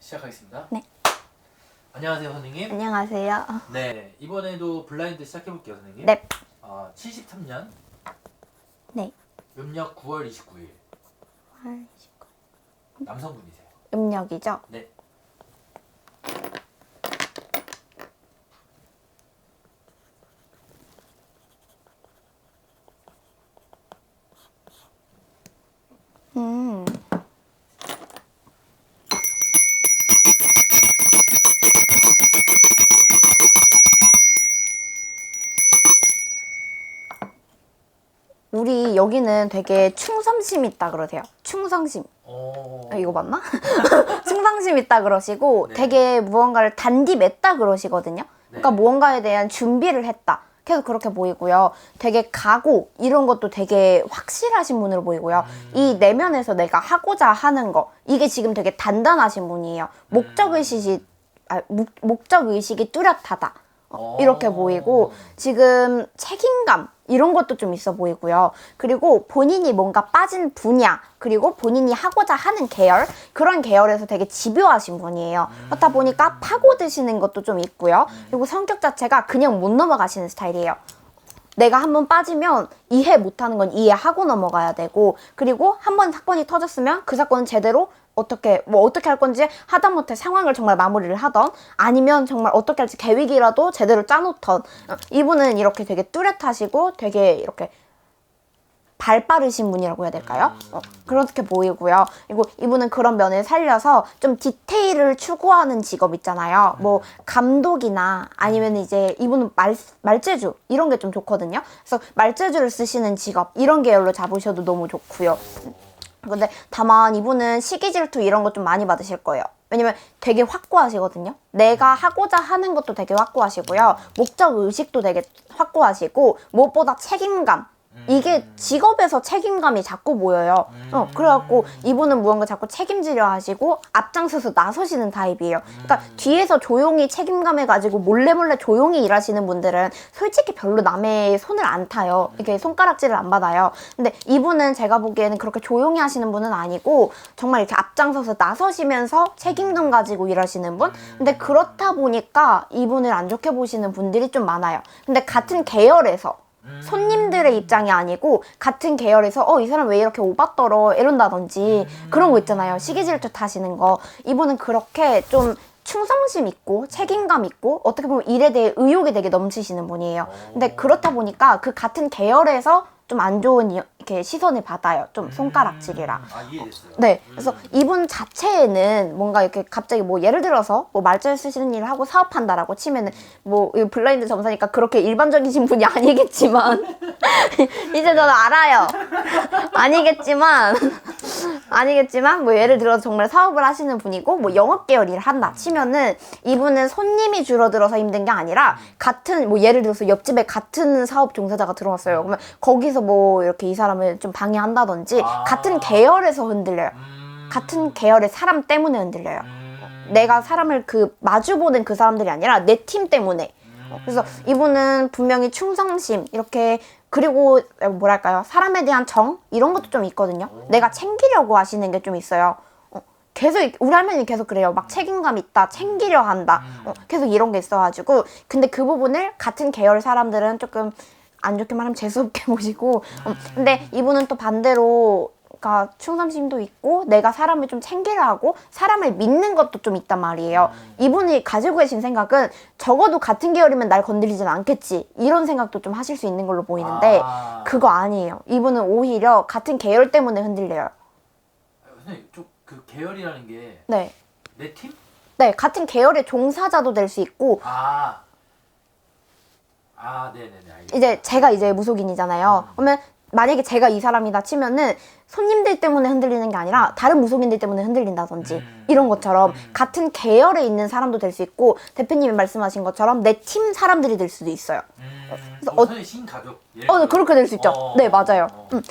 시작하겠습니다. 네. 안녕하세요, 선생님. 안녕하세요. 네, 이번에도 블라인드 시작해볼게요, 선생님. 네. 73년 네. 음력 9월 29일 남성분이세요. 음력이죠? 네. 음. 우리 여기는 되게 충성심 있다 그러세요. 충성심. 이거 맞나? 충성심 있다 그러시고 네. 되게 무언가를 단디 맺다 그러시거든요. 그러니까 네. 무언가에 대한 준비를 했다. 계속 그렇게 보이고요. 되게 각오 이런 것도 되게 확실하신 분으로 보이고요. 이 내면에서 내가 하고자 하는 거 이게 지금 되게 단단하신 분이에요. 목적의식이 뚜렷하다. 이렇게 보이고 지금 책임감 이런 것도 좀 있어 보이고요. 그리고 본인이 뭔가 빠진 분야 그리고 본인이 하고자 하는 계열 그런 계열에서 되게 집요하신 분이에요. 그렇다 보니까 파고드시는 것도 좀 있고요. 그리고 성격 자체가 그냥 못 넘어가시는 스타일이에요. 내가 한번 빠지면 이해 못하는 건 이해하고 넘어가야 되고 그리고 한번 사건이 터졌으면 그 사건은 제대로 어떻게 할 건지 하다못해 상황을 정말 마무리를 하던 아니면 정말 어떻게 할지 계획이라도 제대로 짜놓던 이분은 이렇게 되게 뚜렷하시고 되게 이렇게 발 빠르신 분이라고 해야 될까요? 그렇게 보이고요. 그리고 이분은 그런 면을 살려서 좀 디테일을 추구하는 직업 있잖아요. 뭐 감독이나 아니면 이제 이분은 말재주 이런 게 좀 좋거든요. 그래서 말재주를 쓰시는 직업 이런 계열로 잡으셔도 너무 좋고요. 근데 다만 이분은 시기 질투 이런 거 좀 많이 받으실 거예요. 왜냐면 되게 확고하시거든요. 내가 하고자 하는 것도 되게 확고하시고요. 목적 의식도 되게 확고하시고 무엇보다 책임감 이게 직업에서 책임감이 자꾸 보여요. 그래갖고 이분은 무언가 자꾸 책임지려 하시고 앞장서서 나서시는 타입이에요. 그러니까 뒤에서 조용히 책임감을 가지고 몰래 조용히 일하시는 분들은 솔직히 별로 남의 손을 안 타요. 이렇게 손가락질을 안 받아요. 근데 이분은 제가 보기에는 그렇게 조용히 하시는 분은 아니고 정말 이렇게 앞장서서 나서시면서 책임감 가지고 일하시는 분? 근데 그렇다 보니까 이분을 안 좋게 보시는 분들이 좀 많아요. 근데 같은 계열에서 손님들의 입장이 아니고 같은 계열에서 이 사람 왜 이렇게 오바떨어 이런다든지 그런 거 있잖아요. 시기질투 타시는 거. 이분은 그렇게 좀 충성심 있고 책임감 있고 어떻게 보면 일에 대해 의욕이 되게 넘치시는 분이에요. 근데 그렇다 보니까 그 같은 계열에서 좀 안 좋은 이렇게 시선을 받아요. 좀 손가락질이라. 이해됐어요. 네, 그래서 이분 자체에는 뭔가 이렇게 갑자기 뭐 예를 들어서 뭐 말잘 쓰시는 일을 하고 사업한다라고 치면은 뭐 블라인드 점사니까 그렇게 일반적이신 분이 아니겠지만 이제 저는 알아요. 아니겠지만 뭐 예를 들어서 정말 사업을 하시는 분이고 뭐 영업 계열 일을 한다 치면은 이분은 손님이 줄어들어서 힘든 게 아니라 같은 뭐 예를 들어서 옆집에 같은 사업 종사자가 들어왔어요. 그러면 거기서 뭐 이렇게 이 사람을 좀 방해한다든지 같은 계열에서 흔들려요. 같은 계열의 사람 때문에 흔들려요. 내가 사람을 마주보는 그 사람들이 아니라 내 팀 때문에. 그래서 이분은 분명히 충성심 이렇게 그리고 뭐랄까요 사람에 대한 정 이런 것도 좀 있거든요. 내가 챙기려고 하시는 게 좀 있어요. 계속 우리 할머니 계속 그래요. 막 책임감 있다, 챙기려 한다. 계속 이런 게 있어가지고 근데 그 부분을 같은 계열 사람들은 조금 안 좋게 말하면 재수없게 보시고 근데 이분은 또 반대로 그러니까 충성심도 있고 내가 사람을 좀 챙기려 하고 사람을 믿는 것도 좀 있단 말이에요. 이분이 가지고 계신 생각은 적어도 같은 계열이면 날 건드리진 않겠지 이런 생각도 좀 하실 수 있는 걸로 보이는데 그거 아니에요. 이분은 오히려 같은 계열 때문에 흔들려요. 선생님, 그 계열이라는 게 네. 내 팀? 네, 같은 계열의 종사자도 될 수 있고 네네네. 알겠습니다. 이제 제가 이제 무속인이잖아요. 그러면 만약에 제가 이 사람이다 치면은 손님들 때문에 흔들리는 게 아니라 다른 무속인들 때문에 흔들린다든지 이런 것처럼 같은 계열에 있는 사람도 될 수 있고 대표님이 말씀하신 것처럼 내 팀 사람들이 될 수도 있어요. 그래서 선생님 신가족. 그렇게 될 수 있죠. 네, 맞아요.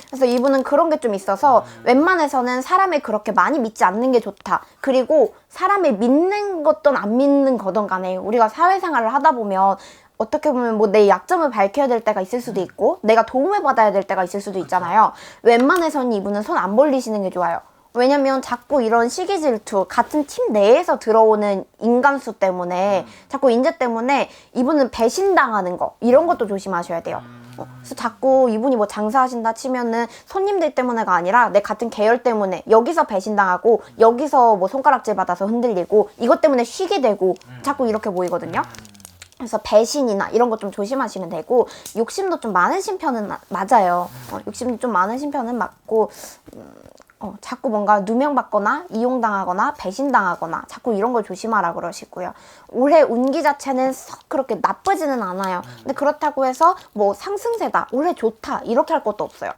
그래서 이분은 그런 게 좀 있어서 웬만해서는 사람을 그렇게 많이 믿지 않는 게 좋다. 그리고 사람을 믿는 것든 안 믿는 거든 간에 우리가 사회생활을 하다 보면 어떻게 보면 뭐 내 약점을 밝혀야 될 때가 있을 수도 있고 내가 도움을 받아야 될 때가 있을 수도 있잖아요. 웬만해서는 이분은 손 안 벌리시는 게 좋아요. 왜냐면 자꾸 이런 시기 질투, 같은 팀 내에서 들어오는 인간수 때문에 자꾸 인재 때문에 이분은 배신당하는 거 이런 것도 조심하셔야 돼요. 그래서 자꾸 이분이 뭐 장사하신다 치면은 손님들 때문에가 아니라 내 같은 계열 때문에 여기서 배신당하고 여기서 뭐 손가락질 받아서 흔들리고 이것 때문에 쉬게 되고 자꾸 이렇게 보이거든요. 그래서 배신이나 이런 거 좀 조심하시면 되고 욕심도 좀 많으신 편은 맞아요. 욕심이 좀 많으신 편은 맞고 자꾸 뭔가 누명받거나 이용당하거나 배신당하거나 자꾸 이런 걸 조심하라 그러시고요. 올해 운기 자체는 썩 그렇게 나쁘지는 않아요. 근데 그렇다고 해서 뭐 상승세다, 올해 좋다 이렇게 할 것도 없어요.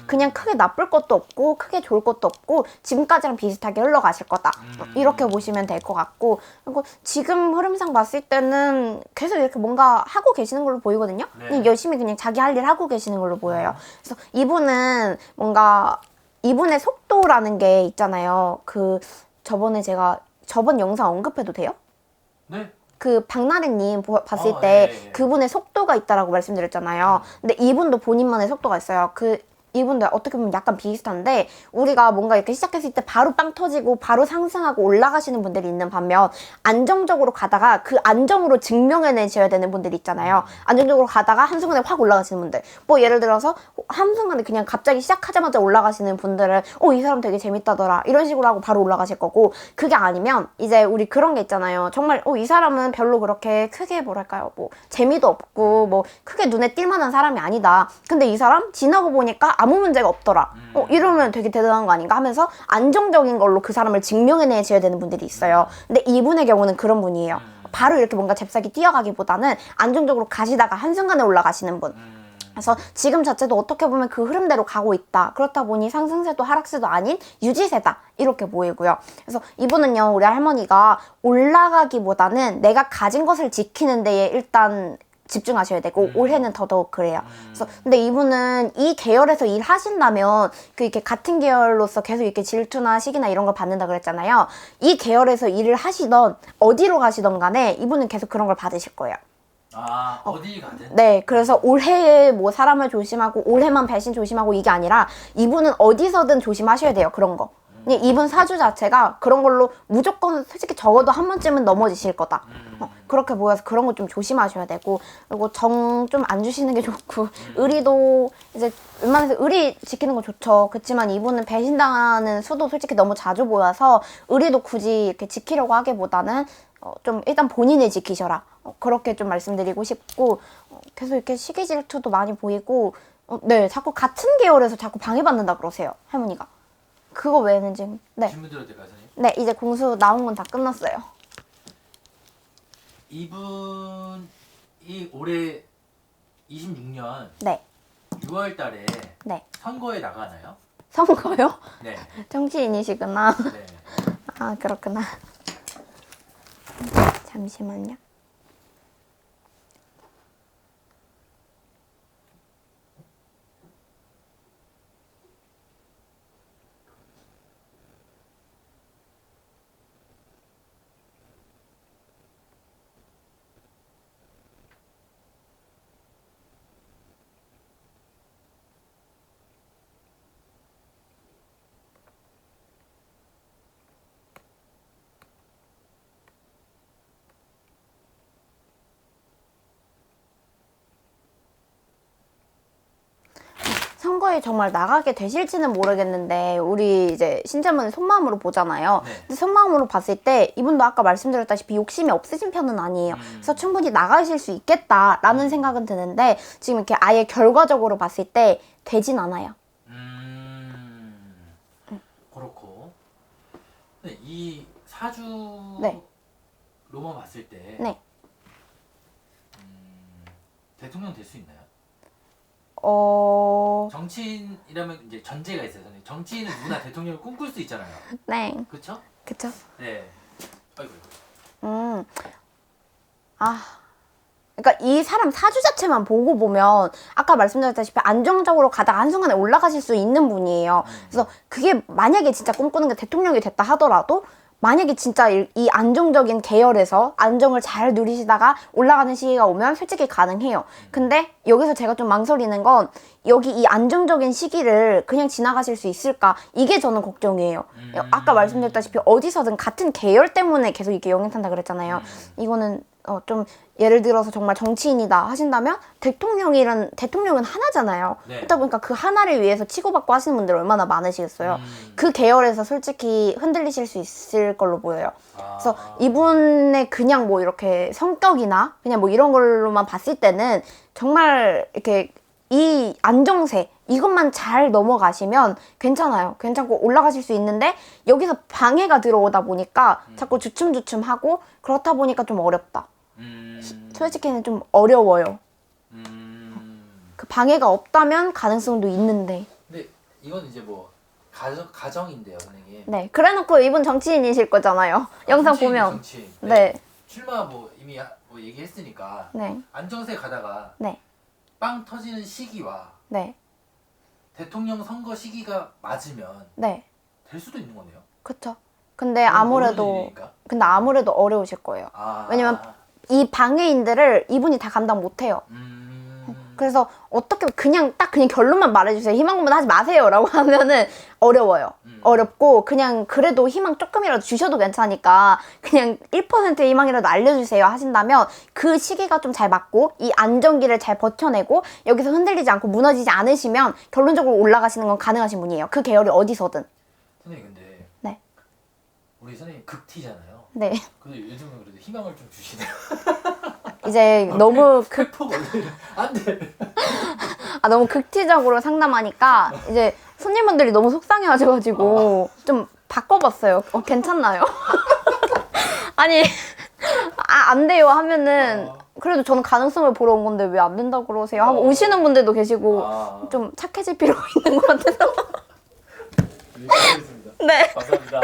그냥 크게 나쁠 것도 없고 크게 좋을 것도 없고 지금까지랑 비슷하게 흘러가실 거다. 이렇게 보시면 될 것 같고 그리고 지금 흐름상 봤을 때는 계속 이렇게 뭔가 하고 계시는 걸로 보이거든요. 그냥 열심히 그냥 자기 할 일 하고 계시는 걸로 보여요. 그래서 이분은 뭔가 이분의 속도라는 게 있잖아요. 저번에 제가 저번 영상 언급해도 돼요? 네. 그 박나래님 봤을 때 네. 그분의 속도가 있다라고 말씀드렸잖아요. 근데 이분도 본인만의 속도가 있어요. 이분도 어떻게 보면 약간 비슷한데 우리가 뭔가 이렇게 시작했을 때 바로 빵 터지고 바로 상승하고 올라가시는 분들이 있는 반면 안정적으로 가다가 그 안정으로 증명해내셔야 되는 분들이 있잖아요. 안정적으로 가다가 한순간에 확 올라가시는 분들 뭐 예를 들어서 한순간에 그냥 갑자기 시작하자마자 올라가시는 분들은 이 사람 되게 재밌다더라 이런 식으로 하고 바로 올라가실 거고 그게 아니면 이제 우리 그런 게 있잖아요. 정말 이 사람은 별로 그렇게 크게 뭐랄까요 뭐 재미도 없고 뭐 크게 눈에 띌 만한 사람이 아니다. 근데 이 사람 지나고 보니까 아무 문제가 없더라. 이러면 되게 대단한 거 아닌가 하면서 안정적인 걸로 그 사람을 증명해내셔야 되는 분들이 있어요. 근데 이분의 경우는 그런 분이에요. 바로 이렇게 뭔가 잽싸게 뛰어가기보다는 안정적으로 가시다가 한순간에 올라가시는 분. 그래서 지금 자체도 어떻게 보면 그 흐름대로 가고 있다. 그렇다 보니 상승세도 하락세도 아닌 유지세다. 이렇게 보이고요. 그래서 이분은요, 우리 할머니가 올라가기보다는 내가 가진 것을 지키는 데에 일단 집중하셔야 되고 올해는 더더욱 그래요. 그래서 근데 이분은 이 계열에서 일하신다면 이렇게 같은 계열로서 계속 이렇게 질투나 시기나 이런 걸 받는다 그랬잖아요. 이 계열에서 일을 하시던 어디로 가시던 간에 이분은 계속 그런 걸 받으실 거예요. 어디 가든? 네, 그래서 올해에 뭐 사람을 조심하고 올해만 배신 조심하고 이게 아니라 이분은 어디서든 조심하셔야 돼요. 그런 거. 이분 사주 자체가 그런 걸로 무조건 솔직히 적어도 한 번쯤은 넘어지실 거다. 그렇게 보여서 그런 거 좀 조심하셔야 되고 그리고 정 좀 안 주시는 게 좋고 의리도 이제 웬만해서 의리 지키는 거 좋죠. 그렇지만 이분은 배신당하는 수도 솔직히 너무 자주 보여서 의리도 굳이 이렇게 지키려고 하기보다는 좀 일단 본인을 지키셔라. 그렇게 좀 말씀드리고 싶고 계속 이렇게 시기 질투도 많이 보이고 네, 자꾸 같은 계열에서 자꾸 방해받는다 그러세요. 할머니가. 그거 외에는 지금 질문 드려도 될까요, 선생님? 네, 이제 공수 나온 건 다 끝났어요. 이분이 올해 26년 네. 6월 달에 네. 선거에 나가나요? 선거요? 네. 정치인이시구나. 네. 아, 그렇구나. 잠시만요. 선거에 정말 나가게 되실지는 모르겠는데 우리 이제 신자분의 속마음으로 보잖아요. 네. 근데 속마음으로 봤을 때 이분도 아까 말씀드렸다시피 욕심이 없으신 편은 아니에요. 그래서 충분히 나가실 수 있겠다라는 생각은 드는데 지금 이렇게 아예 결과적으로 봤을 때 되진 않아요. 그렇고. 네, 이 사주로만 네. 봤을 때 네. 대통령 될 수 있나요? 정치인이라면 이제 전제가 있어요. 선생님. 정치인은 누구나 대통령을 꿈꿀 수 있잖아요. 네. 그렇죠? 그쵸? 네. 아이고. 그러니까 이 사람 사주 자체만 보고 보면 아까 말씀드렸다시피 안정적으로 가다가 한순간에 올라가실 수 있는 분이에요. 그래서 그게 만약에 진짜 꿈꾸는 게 대통령이 됐다 하더라도 만약에 진짜 이 안정적인 계열에서 안정을 잘 누리시다가 올라가는 시기가 오면 솔직히 가능해요. 근데 여기서 제가 좀 망설이는 건 여기 이 안정적인 시기를 그냥 지나가실 수 있을까? 이게 저는 걱정이에요. 아까 말씀드렸다시피 어디서든 같은 계열 때문에 계속 이게 영향탄다 그랬잖아요. 이거는 좀 예를 들어서 정말 정치인이다 하신다면 대통령은 하나잖아요. 네. 그렇다 보니까 그 하나를 위해서 치고받고 하시는 분들 얼마나 많으시겠어요. 그 계열에서 솔직히 흔들리실 수 있을 걸로 보여요. 그래서 이분의 그냥 뭐 이렇게 성격이나 그냥 뭐 이런 걸로만 봤을 때는 정말 이렇게 이 안정세 이것만 잘 넘어가시면 괜찮아요. 괜찮고 올라가실 수 있는데 여기서 방해가 들어오다 보니까 자꾸 주춤주춤하고 그렇다 보니까 좀 어렵다. 솔직히는 좀 어려워요. 그 방해가 없다면 가능성도 있는데. 근데 이건 이제 뭐 가정인데요, 선생님. 네, 그래놓고 이분 정치인이실 거잖아요. 영상 정치인, 보면. 정치인. 네. 출마 뭐 이미 뭐 얘기했으니까 네. 안정세 가다가 네. 빵 터지는 시기와 네. 대통령 선거 시기가 맞으면 네. 될 수도 있는 거네요. 그쵸. 근데 그건 아무래도 모르는 일이니까. 어려우실 거예요. 왜냐면 이 방해인들을 이분이 다 감당 못해요. 그래서 어떻게 그냥 결론만 말해주세요. 희망 고문 하지 마세요라고 하면은 어려워요. 어렵고 그냥 그래도 희망 조금이라도 주셔도 괜찮으니까 그냥 1%의 희망이라도 알려주세요 하신다면 그 시기가 좀 잘 맞고 이 안정기를 잘 버텨내고 여기서 흔들리지 않고 무너지지 않으시면 결론적으로 올라가시는 건 가능하신 분이에요. 그 계열이 어디서든. 선생님 근데 네. 우리 선생님 극티잖아요. 네. 근데 요즘은 그래도 희망을 좀 주시네요. 이제 너무 팩폭 안 돼. 너무 극티적으로 상담하니까 이제 손님분들이 너무 속상해하셔가지고 좀 바꿔봤어요. 괜찮나요? 아니 안 돼요 하면은 그래도 저는 가능성을 보러 온 건데 왜 안 된다고 그러세요? 하고 오시는 분들도 계시고 좀 착해질 필요가 있는 것 같아서. 네, 알겠습니다. 네. 감사합니다.